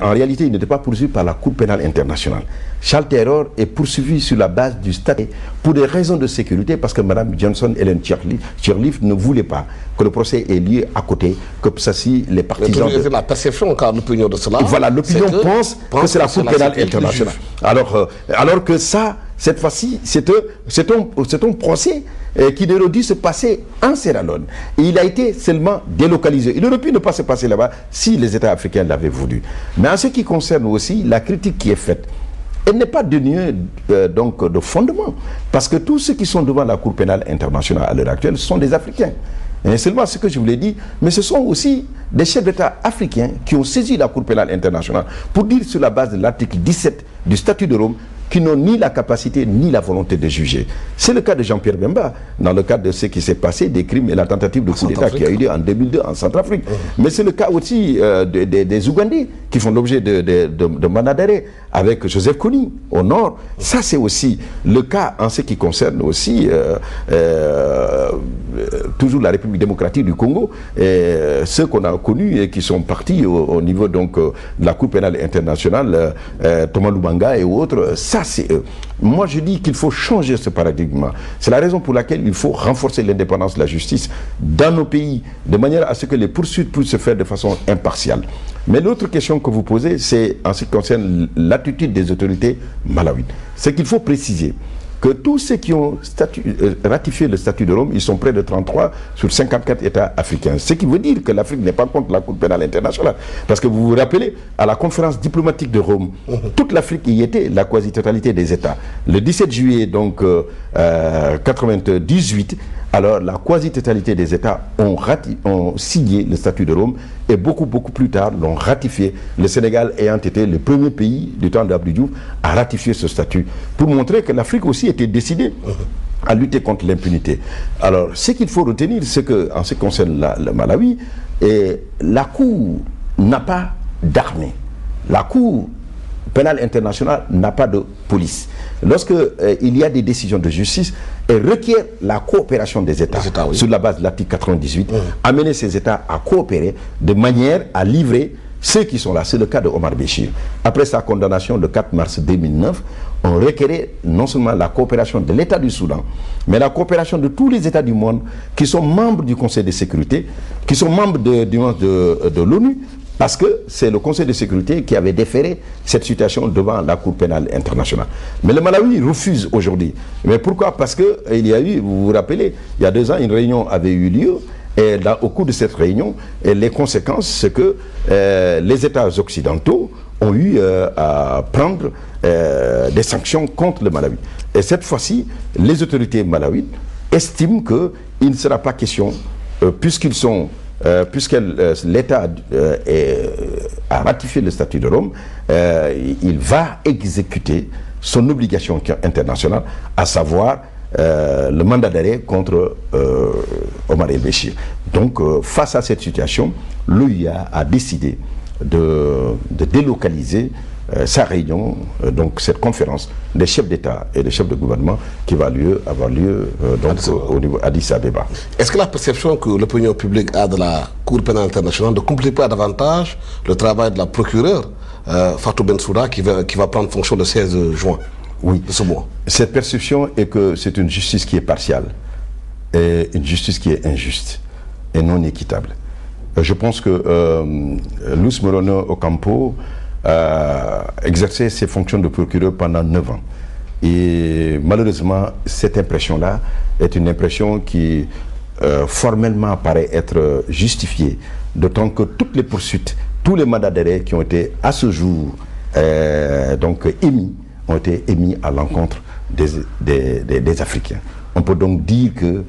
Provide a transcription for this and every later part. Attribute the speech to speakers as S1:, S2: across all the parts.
S1: En réalité, il n'était pas poursuivi par la Cour pénale internationale. Charles Taylor est poursuivi sur la base du statut pour des raisons de sécurité, parce que Mme Johnson Helen Sirleaf ne voulait pas que le procès ait lieu à côté, que ceci, les partisans...
S2: C'est la perception, car l'opinion de cela...
S1: Voilà, l'opinion pense que c'est la Cour pénale internationale. Alors que ça, cette fois-ci, c'est un procès qui aurait dû se passer en Sierra Leone. Et il a été seulement délocalisé. Il aurait pu ne pas se passer là-bas si les États africains l'avaient voulu. Mais en ce qui concerne aussi la critique qui est faite, elle n'est pas dénuée donc de fondement. Parce que tous ceux qui sont devant la Cour pénale internationale à l'heure actuelle sont des Africains. Et seulement ce que je vous l'ai dit, mais ce sont aussi des chefs d'État africains qui ont saisi la Cour pénale internationale pour dire sur la base de l'article 17 du statut de Rome qui n'ont ni la capacité ni la volonté de juger. C'est le cas de Jean-Pierre Bemba, dans le cadre de ce qui s'est passé, des crimes et la tentative de coup d'État qui a eu lieu en 2002 en Centrafrique. Mais c'est le cas aussi des Ougandais qui font l'objet de mandat d'arrêt avec Joseph Kony au nord. Ça, c'est aussi le cas en ce qui concerne aussi toujours la République démocratique du Congo, ceux qu'on a connus et qui sont partis au niveau donc de la Cour pénale internationale, Thomas Lubanga et autres. Ça, c'est eux. Moi, je dis qu'il faut changer ce paradigme. C'est la raison pour laquelle il faut renforcer l'indépendance de la justice dans nos pays, de manière à ce que les poursuites puissent se faire de façon impartiale. Mais l'autre question que vous posez, c'est en ce qui concerne l'attitude des autorités malawites. C'est qu'il faut préciser que tous ceux qui ont ratifié le statut de Rome, ils sont près de 33 sur 54 États africains. Ce qui veut dire que l'Afrique n'est pas contre la Cour pénale internationale. Parce que vous vous rappelez, à la conférence diplomatique de Rome, toute l'Afrique y était, la quasi-totalité des États. Le 17 juillet, donc, 98, alors la quasi-totalité des États ont signé le statut de Rome et beaucoup plus tard l'ont ratifié. Le Sénégal ayant été le premier pays du temps d'Abdou Diouf à ratifier ce statut pour montrer que l'Afrique aussi était décidée à lutter contre l'impunité. Alors, ce qu'il faut retenir, c'est qu'en ce qui concerne le Malawi, la Cour n'a pas d'armée. La Cour pénale internationale n'a pas de police. Lorsque il y a des décisions de justice, elle requiert la coopération des États oui. Sur la base de l'article 98, amener ces États à coopérer de manière à livrer ceux qui sont là. C'est le cas de Omar Béchir. Après sa condamnation le 4 mars 2009, on requérait non seulement la coopération de l'État du Soudan, mais la coopération de tous les États du monde qui sont membres du Conseil de sécurité, qui sont membres de l'ONU, parce que c'est le Conseil de sécurité qui avait déféré cette situation devant la Cour pénale internationale. Mais le Malawi refuse aujourd'hui. Mais pourquoi? Parce qu'il y a eu, vous vous rappelez, il y a 2 ans, une réunion avait eu lieu. Et au cours de cette réunion, les conséquences, c'est que les États occidentaux ont eu à prendre des sanctions contre le Malawi. Et cette fois-ci, les autorités malawites estiment qu'il ne sera pas question, puisque l'État a ratifié le statut de Rome, il va exécuter son obligation internationale, à savoir le mandat d'arrêt contre Omar el-Béchir. Donc, face à cette situation, l'OUA a décidé de délocaliser sa réunion, donc cette conférence des chefs d'État et des chefs de gouvernement qui va avoir lieu au niveau Addis Abeba.
S2: Est-ce que la perception que l'opinion publique a de la Cour pénale internationale ne complique pas davantage le travail de la procureure Fatou Bensouda qui va prendre fonction le 16 juin
S1: oui.
S2: de ce mois? Cette
S1: perception est que c'est une justice qui est partiale et une justice qui est injuste et non équitable. Je pense que Luis Moreno Ocampo exerçait ses fonctions de procureur pendant 9 ans. Et malheureusement, cette impression-là est une impression qui formellement paraît être justifiée, d'autant que toutes les poursuites, tous les mandats d'arrêt qui ont été à ce jour émis, ont été émis à l'encontre des Africains. On peut donc dire que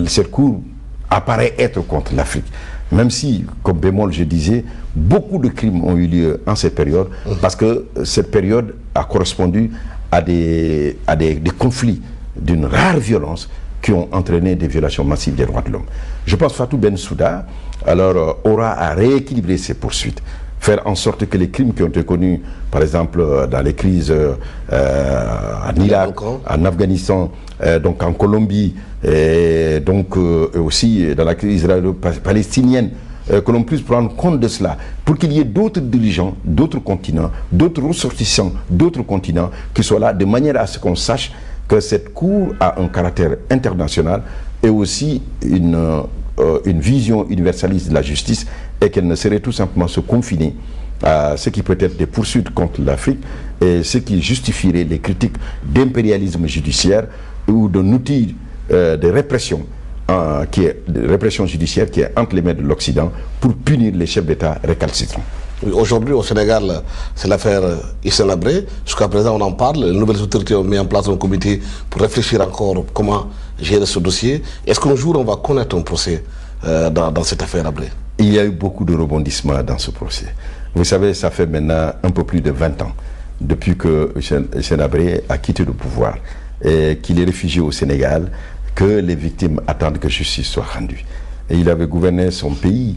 S1: cette Cour apparaît être contre l'Afrique. Même si, comme bémol, je disais, beaucoup de crimes ont eu lieu en cette période, parce que cette période a correspondu à des conflits d'une rare violence qui ont entraîné des violations massives des droits de l'homme. Je pense que Fatou Bensouda aura à rééquilibrer ses poursuites, faire en sorte que les crimes qui ont été connus, par exemple dans les crises en Irak, en Afghanistan, donc en Colombie, et donc aussi dans la crise israélo-palestinienne, que l'on puisse prendre compte de cela, pour qu'il y ait d'autres dirigeants, d'autres continents, d'autres ressortissants, d'autres continents qui soient là, de manière à ce qu'on sache que cette Cour a un caractère international et aussi une vision universaliste de la justice, et qu'elle ne serait tout simplement se confiner à ce qui peut être des poursuites contre l'Afrique et ce qui justifierait les critiques d'impérialisme judiciaire ou d'un outil de répression judiciaire qui est entre les mains de l'Occident pour punir les chefs d'État récalcitrants.
S2: Aujourd'hui, au Sénégal, c'est l'affaire Hissène Habré. Jusqu'à présent, on en parle. Les nouvelles autorités ont mis en place un comité pour réfléchir encore comment gérer ce dossier. Est-ce qu'un jour, on va connaître un procès dans cette affaire Habré?
S1: Il y a eu beaucoup de rebondissements dans ce procès. Vous savez, ça fait maintenant un peu plus de 20 ans depuis que Hissène Habré a quitté le pouvoir et qu'il est réfugié au Sénégal, que les victimes attendent que justice soit rendue. Et il avait gouverné son pays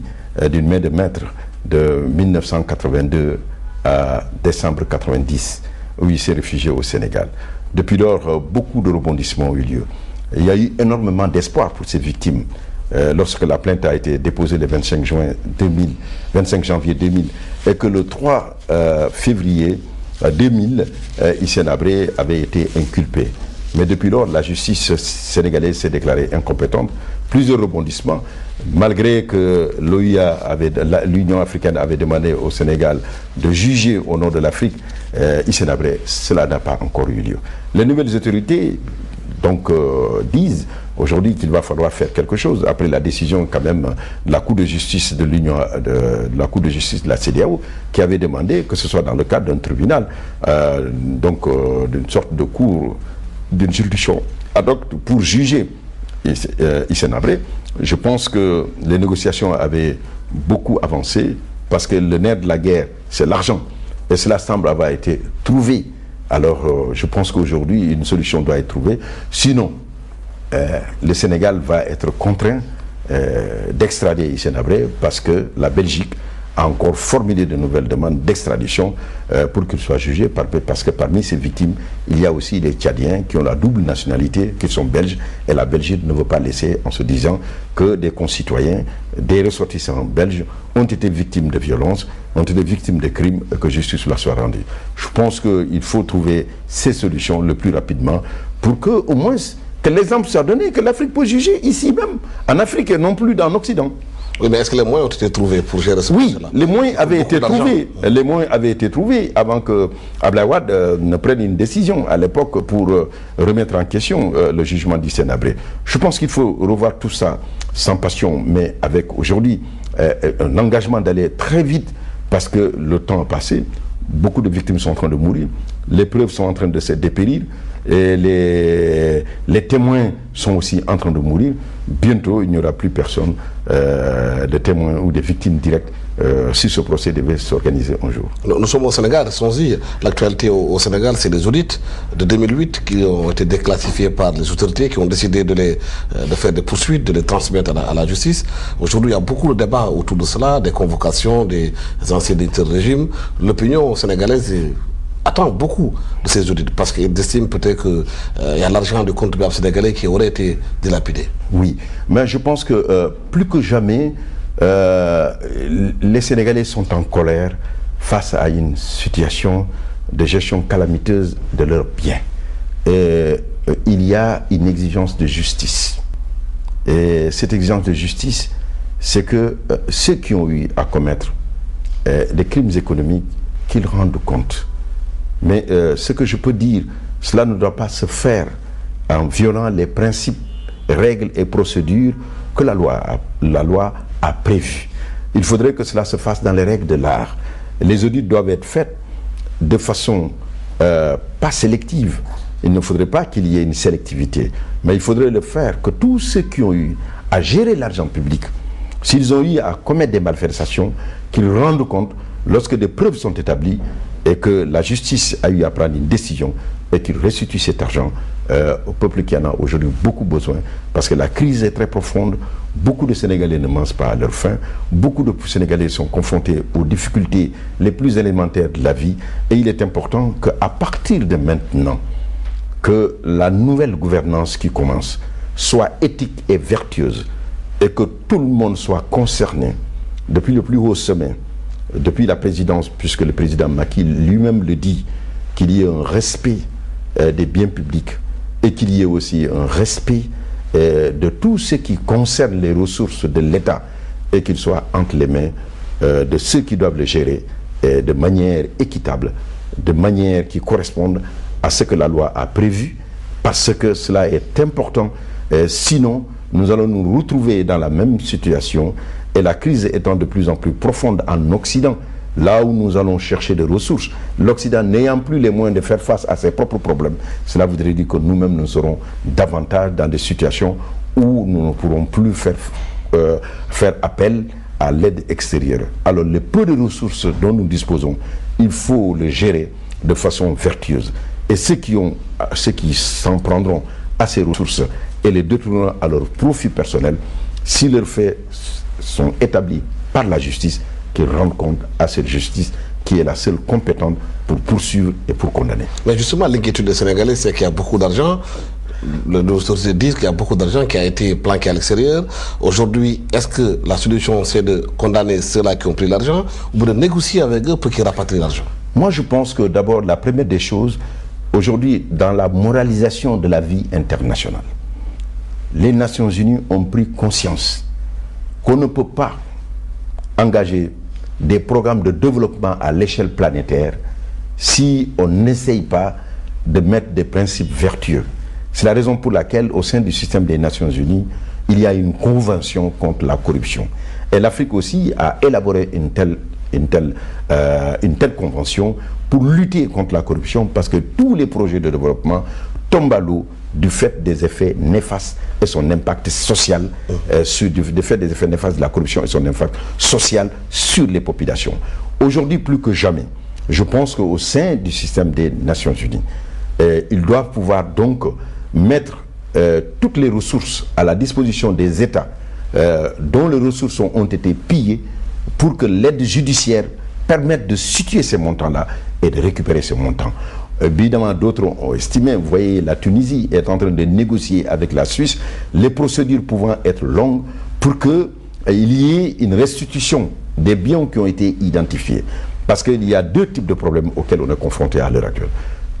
S1: d'une main de maître de 1982 à décembre 1990, où il s'est réfugié au Sénégal. Depuis lors, beaucoup de rebondissements ont eu lieu. Il y a eu énormément d'espoir pour ces victimes. Lorsque la plainte a été déposée le 25 janvier 2000, et que le 3 février 2000, Hissène Habré avait été inculpé. Mais depuis lors, la justice sénégalaise s'est déclarée incompétente. Plusieurs rebondissements, malgré que l'Union africaine avait demandé au Sénégal de juger au nom de l'Afrique, Hissène Habré, cela n'a pas encore eu lieu. Les nouvelles autorités disent aujourd'hui qu'il va falloir faire quelque chose après la décision quand même de la Cour de justice de la Cour de justice de la CEDEAO, qui avait demandé que ce soit dans le cadre d'un tribunal, d'une sorte de cour, d'une juridiction ad hoc pour juger Hissène Habré. Je pense que les négociations avaient beaucoup avancé parce que le nerf de la guerre, c'est l'argent. Et cela semble avoir été trouvé. Alors, je pense qu'aujourd'hui, une solution doit être trouvée. Sinon, le Sénégal va être contraint d'extrader Hissène Habré parce que la Belgique a encore formulé de nouvelles demandes d'extradition pour qu'il soit jugé, parce que parmi ces victimes, il y a aussi les Tchadiens qui ont la double nationalité, qui sont belges, et la Belgique ne veut pas laisser en se disant que des concitoyens, des ressortissants belges ont été victimes de violences, ont été victimes de crimes, et que justice leur soit rendue. Je pense qu'il faut trouver ces solutions le plus rapidement pour que, au moins, que l'exemple soit donné, que l'Afrique peut juger ici même, en Afrique et non plus dans l'Occident.
S2: Oui, mais est-ce que les moyens ont été trouvés pour gérer ce
S1: procès-là? Oui, les moyens avaient été trouvés. Les moyens avaient été trouvés avant que Abdoulaye Wade ne prenne une décision à l'époque pour remettre en question le jugement d'Hissène Habré. Je pense qu'il faut revoir tout ça sans passion, mais avec aujourd'hui un engagement d'aller très vite parce que le temps a passé. Beaucoup de victimes sont en train de mourir. Les preuves sont en train de se dépérir. Et les témoins sont aussi en train de mourir. Bientôt, il n'y aura plus personne de témoins ou de victimes directes si ce procès devait s'organiser un jour.
S2: Nous sommes au Sénégal, restons-y. L'actualité au Sénégal, c'est les audits de 2008 qui ont été déclassifiés par les autorités, qui ont décidé de faire des poursuites, de les transmettre à la justice. Aujourd'hui, il y a beaucoup de débats autour de cela, des convocations des anciens directeurs de régime. L'opinion sénégalaise attend beaucoup de ces audits parce qu'ils estiment peut-être qu'il y a l'argent du contribuable sénégalais qui aurait été dilapidé.
S1: Oui, mais je pense que plus que jamais, les Sénégalais sont en colère face à une situation de gestion calamiteuse de leurs biens. Et il y a une exigence de justice. Et cette exigence de justice, c'est que ceux qui ont eu à commettre des crimes économiques, qu'ils rendent compte. Mais ce que je peux dire, cela ne doit pas se faire en violant les principes, règles et procédures que la loi a prévues. Il faudrait que cela se fasse dans les règles de l'art. Les audits doivent être faits de façon pas sélective. Il ne faudrait pas qu'il y ait une sélectivité, mais il faudrait le faire que tous ceux qui ont eu à gérer l'argent public, s'ils ont eu à commettre des malversations, qu'ils rendent compte lorsque des preuves sont établies et que la justice a eu à prendre une décision et qu'il restitue cet argent au peuple qui en a aujourd'hui beaucoup besoin, parce que la crise est très profonde. Beaucoup de Sénégalais ne mangent pas à leur faim. Beaucoup de Sénégalais sont confrontés aux difficultés les plus élémentaires de la vie. Et il est important qu'à partir de maintenant, que la nouvelle gouvernance qui commence soit éthique et vertueuse et que tout le monde soit concerné depuis le plus haut sommet, depuis la présidence, puisque le président Macky lui-même le dit, qu'il y ait un respect des biens publics et qu'il y ait aussi un respect de tout ce qui concerne les ressources de l'État et qu'il soit entre les mains de ceux qui doivent le gérer de manière équitable, de manière qui corresponde à ce que la loi a prévu, parce que cela est important. Sinon, nous allons nous retrouver dans la même situation, et la crise étant de plus en plus profonde en Occident, là où nous allons chercher des ressources, l'Occident n'ayant plus les moyens de faire face à ses propres problèmes, cela voudrait dire que nous-mêmes nous serons davantage dans des situations où nous ne pourrons plus faire appel à l'aide extérieure. Alors le peu de ressources dont nous disposons, il faut les gérer de façon vertueuse. Et ceux qui s'en prendront à ces ressources et les détourneront à leur profit personnel, si leurs faits sont établis par la justice, qu'ils rendent compte à cette justice qui est la seule compétente pour poursuivre et pour condamner.
S2: Mais justement, l'inquiétude des Sénégalais, c'est qu'il y a beaucoup d'argent. Les autorités disent qu'il y a beaucoup d'argent qui a été planqué à l'extérieur. Aujourd'hui, est-ce que la solution, c'est de condamner ceux-là qui ont pris l'argent ou de négocier avec eux pour qu'ils rapatrient l'argent?
S1: Moi, je pense que d'abord, la première des choses, aujourd'hui, dans la moralisation de la vie internationale, les Nations Unies ont pris conscience qu'on ne peut pas engager des programmes de développement à l'échelle planétaire si on n'essaye pas de mettre des principes vertueux. C'est la raison pour laquelle, au sein du système des Nations Unies, il y a une convention contre la corruption. Et l'Afrique aussi a élaboré une telle convention pour lutter contre la corruption, parce que tous les projets de développement tombent à l'eau du fait des effets néfastes et son impact social, du fait des effets néfastes de la corruption et son impact social sur les populations. Aujourd'hui, plus que jamais, je pense qu'au sein du système des Nations Unies, ils doivent pouvoir donc mettre toutes les ressources à la disposition des États dont les ressources ont été pillées, pour que l'aide judiciaire permette de situer ces montants-là et de récupérer ces montants. Évidemment, d'autres ont estimé, vous voyez, la Tunisie est en train de négocier avec la Suisse, les procédures pouvant être longues, pour qu'il y ait une restitution des biens qui ont été identifiés. Parce qu'il y a deux types de problèmes auxquels on est confronté à l'heure actuelle.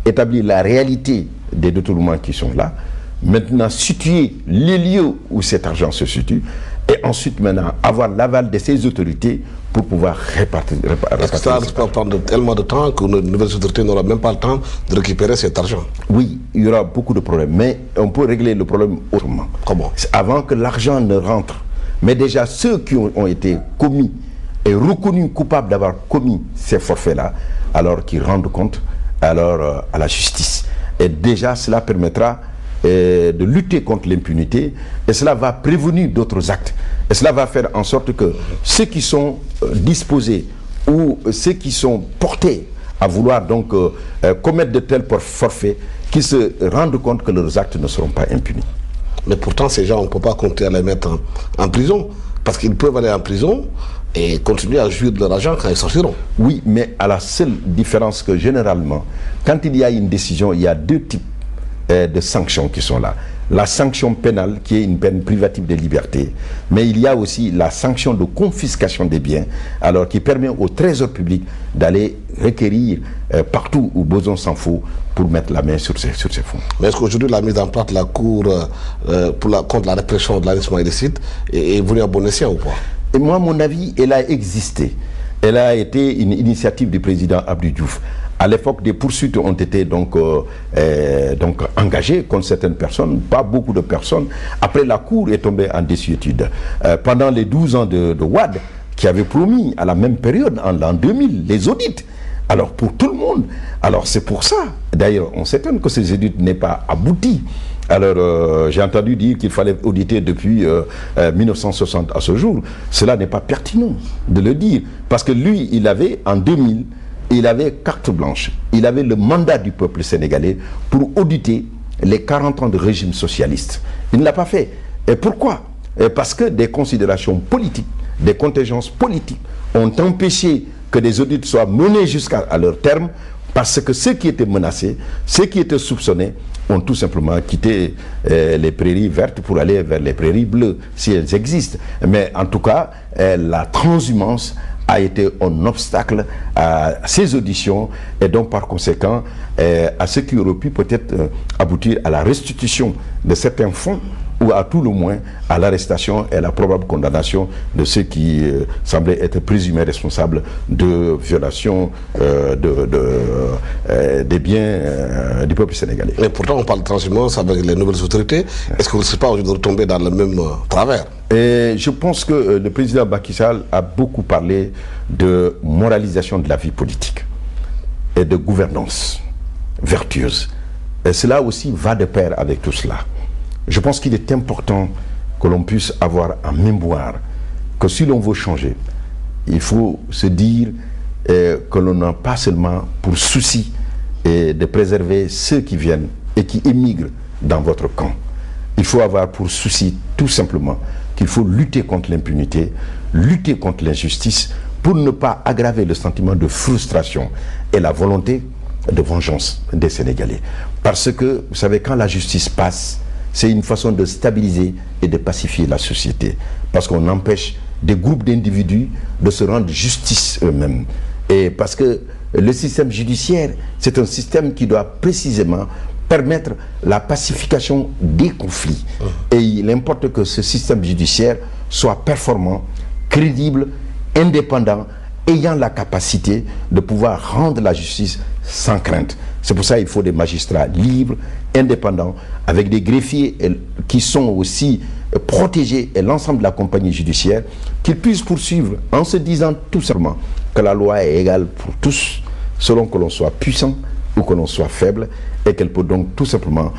S1: Établir la réalité des détournements qui sont là, maintenant situer les lieux où cet argent se situe, et ensuite maintenant avoir l'aval de ces autorités pour pouvoir répartir.
S2: Est-ce que ça va prendre tellement de temps que nos nouvelles autorités n'auront même pas le temps de récupérer cet argent?
S1: Oui, il y aura beaucoup de problèmes, mais on peut régler le problème autrement.
S2: Comment?
S1: Avant que l'argent ne rentre. Mais déjà, ceux qui ont été commis et reconnus coupables d'avoir commis ces forfaits-là, alors qu'ils rendent compte à la justice. Et déjà, cela permettra de lutter contre l'impunité, et cela va prévenir d'autres actes. Et cela va faire en sorte que ceux qui sont disposés ou ceux qui sont portés à vouloir donc commettre de tels forfaits, qu'ils se rendent compte que leurs actes ne seront pas impunis.
S2: Mais pourtant, ces gens, on ne peut pas compter à les mettre en prison, parce qu'ils peuvent aller en prison et continuer à jouir de leur argent quand ils sortiront.
S1: Oui, mais à la seule différence que généralement, quand il y a une décision, il y a deux types de sanctions qui sont là. La sanction pénale, qui est une peine privative de liberté, mais il y a aussi la sanction de confiscation des biens, alors qui permet au trésor public d'aller requérir partout où besoin s'en faut pour mettre la main sur ces fonds.
S2: Mais est-ce qu'aujourd'hui la mise en place de la Cour contre la répression de l'enrichissement illicite est venue à bon escient ou pas?
S1: Et moi, à mon avis, elle a existé. Elle a été une initiative du président Abdou Diouf. À l'époque, des poursuites ont été donc engagées contre certaines personnes, pas beaucoup de personnes. Après, la Cour est tombée en désuétude. Pendant les 12 ans de Wade, qui avait promis à la même période, en l'an 2000, les audits. Alors, pour tout le monde. Alors, c'est pour ça. D'ailleurs, on s'étonne que ces audits n'aient pas abouti. Alors, j'ai entendu dire qu'il fallait auditer depuis 1960 à ce jour. Cela n'est pas pertinent de le dire. Parce que lui, il avait, en 2000, il avait carte blanche. Il avait le mandat du peuple sénégalais pour auditer les 40 ans de régime socialiste. Il ne l'a pas fait. Et pourquoi? Parce que des considérations politiques, des contingences politiques ont empêché que des audits soient menés jusqu'à leur terme, parce que ceux qui étaient menacés, ceux qui étaient soupçonnés, ont tout simplement quitté les prairies vertes pour aller vers les prairies bleues, si elles existent. Mais en tout cas, la transhumance a été un obstacle à ces auditions et donc par conséquent à ce qui aurait pu peut-être aboutir à la restitution de certains fonds ou à tout le moins à l'arrestation et à la probable condamnation de ceux qui semblaient être présumés responsables de violations des biens du peuple sénégalais.
S2: Mais pourtant on parle de transhumance avec les nouvelles autorités. Est-ce que vous ne serez pas aujourd'hui retomber dans le même travers?
S1: Et je pense que le président Macky Sall a beaucoup parlé de moralisation de la vie politique et de gouvernance vertueuse. Et cela aussi va de pair avec tout cela. Je pense qu'il est important que l'on puisse avoir en mémoire que si l'on veut changer, il faut se dire que l'on n'a pas seulement pour souci de préserver ceux qui viennent et qui émigrent dans votre camp. Il faut avoir pour souci tout simplement qu'il faut lutter contre l'impunité, lutter contre l'injustice pour ne pas aggraver le sentiment de frustration et la volonté de vengeance des Sénégalais. Parce que, vous savez, quand la justice passe, c'est une façon de stabiliser et de pacifier la société. Parce qu'on empêche des groupes d'individus de se rendre justice eux-mêmes. Et parce que le système judiciaire, c'est un système qui doit précisément permettre la pacification des conflits. Et il importe que ce système judiciaire soit performant, crédible, indépendant, ayant la capacité de pouvoir rendre la justice sans crainte. C'est pour ça qu'il faut des magistrats libres, indépendants, avec des greffiers qui sont aussi protégés et l'ensemble de la compagnie judiciaire, qu'ils puissent poursuivre en se disant tout simplement que la loi est égale pour tous, selon que l'on soit puissant ou que l'on soit faible, et qu'elle peut donc tout simplement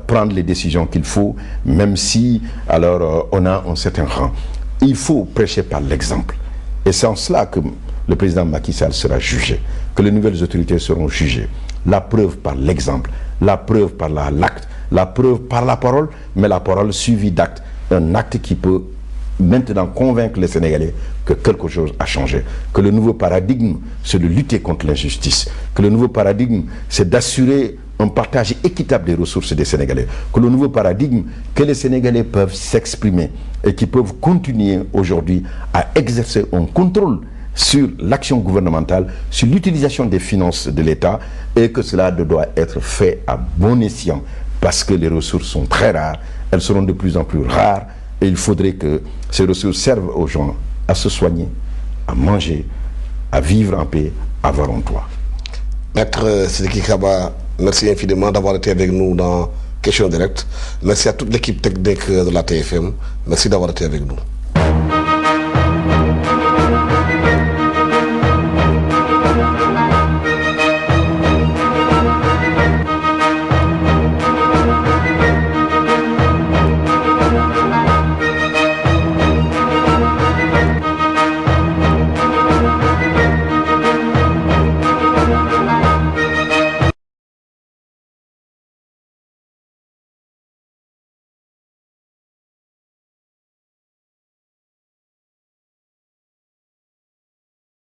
S1: prendre les décisions qu'il faut, même si alors on a un certain rang. Il faut prêcher par l'exemple. Et c'est en cela que le président Macky Sall sera jugé, que les nouvelles autorités seront jugées. La preuve par l'exemple, la preuve par l'acte, la preuve par la parole, mais la parole suivie d'acte. Un acte qui peut maintenant convaincre les Sénégalais que quelque chose a changé. Que le nouveau paradigme, c'est de lutter contre l'injustice. Que le nouveau paradigme, c'est d'assurer un partage équitable des ressources des Sénégalais. Que le nouveau paradigme, que les Sénégalais peuvent s'exprimer et qui peuvent continuer aujourd'hui à exercer un contrôle sur l'action gouvernementale, sur l'utilisation des finances de l'État, et que cela doit être fait à bon escient, parce que les ressources sont très rares, elles seront de plus en plus rares, et il faudrait que ces ressources servent aux gens à se soigner, à manger, à vivre en paix, à avoir un toit.
S2: Maître Sidiki Kaba, merci infiniment d'avoir été avec nous dans Questions Directes. Merci à toute l'équipe technique de la TFM. Merci d'avoir été avec nous.